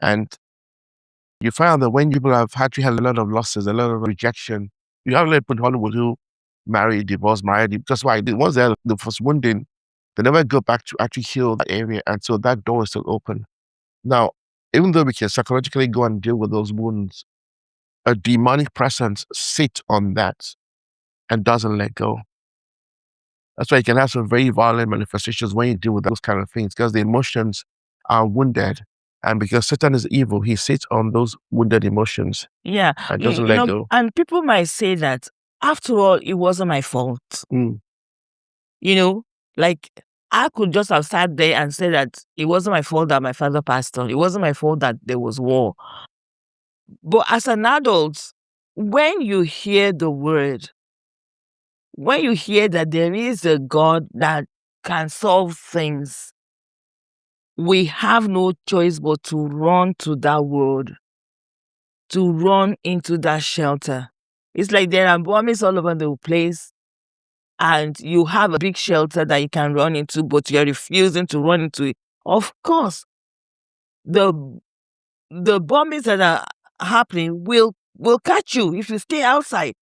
And you find that when people have actually had a lot of losses, a lot of rejection, you have a lot of people in Hollywood who marry, divorce, marry, because why? Once they're the first wounding, they never go back to actually heal that area. And so that door is still open. Now, even though we can psychologically go and deal with those wounds, a demonic presence sits on that and doesn't let go. That's why you can have some very violent manifestations when you deal with those kind of things, because the emotions are wounded. And because Satan is evil, he sits on those wounded emotions Yeah. and doesn't let go. And people might say that, after all, it wasn't my fault. Mm. Like, I could just have sat there and said that it wasn't my fault that my father passed on. It wasn't my fault that there was war. But as an adult, when you hear the word, when you hear that there is a God that can solve things, we have no choice but to run to that word, to run into that shelter. It's like there are bombings all over the place, and you have a big shelter that you can run into, but you're refusing to run into it. Of course, the bombings that are happening will catch you if you stay outside.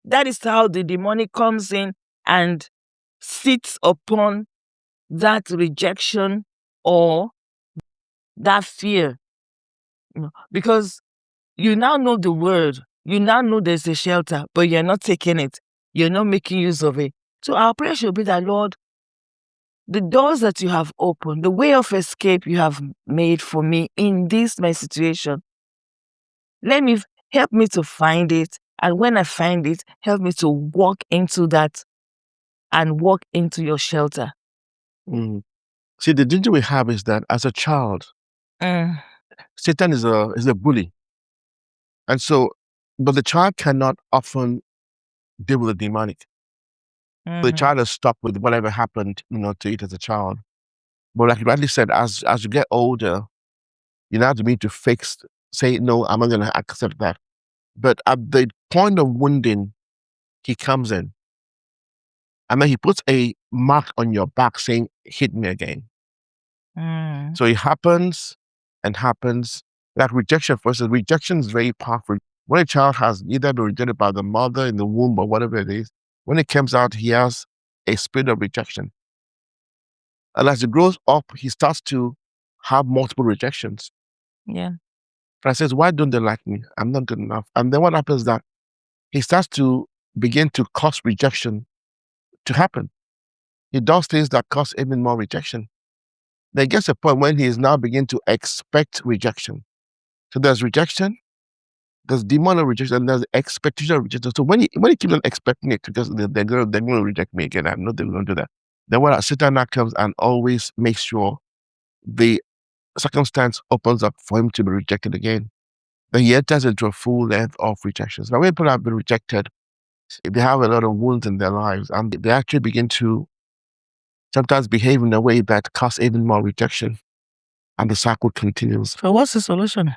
That is how the demonic comes in and sits upon that rejection or that fear. Because you now know the word, you now know there's a shelter, but you're not taking it. You're not making use of it. So our prayer should be that, Lord, the doors that you have opened, the way of escape you have made for me in this my situation, help me to find it. And when I find it, help me to walk into that and walk into your shelter. Mm. See, the danger we have is that as a child, Satan is a bully. And so, but the child cannot often deal with the demonic. The child is stuck with whatever happened, to it as a child. But like you rightly said, as you get older, you now have to be to say, no, I'm not going to accept that. But at the point of wounding, he comes in. And then he puts a mark on your back saying, hit me again. So it happens and happens. Like rejection, for instance, rejection is very powerful. When a child has either been rejected by the mother in the womb or whatever it is, when it comes out, he has a spirit of rejection. And as he grows up, he starts to have multiple rejections. Yeah. And I says, why don't they like me? I'm not good enough. And then what happens is that he starts to begin to cause rejection to happen. He does things that cause even more rejection. There gets a point when he is now beginning to expect rejection. So there's rejection, there's demonic rejection, and there's expectation of rejection. So when he keeps on expecting it, because they're going to reject me again, I know they're going to do that. Then when Satan now comes and always makes sure the circumstance opens up for him to be rejected again, then he enters into a full length of rejections. Now, when people have been rejected, they have a lot of wounds in their lives, and they actually begin to sometimes behave in a way that causes even more rejection, and the cycle continues. So what's the solution?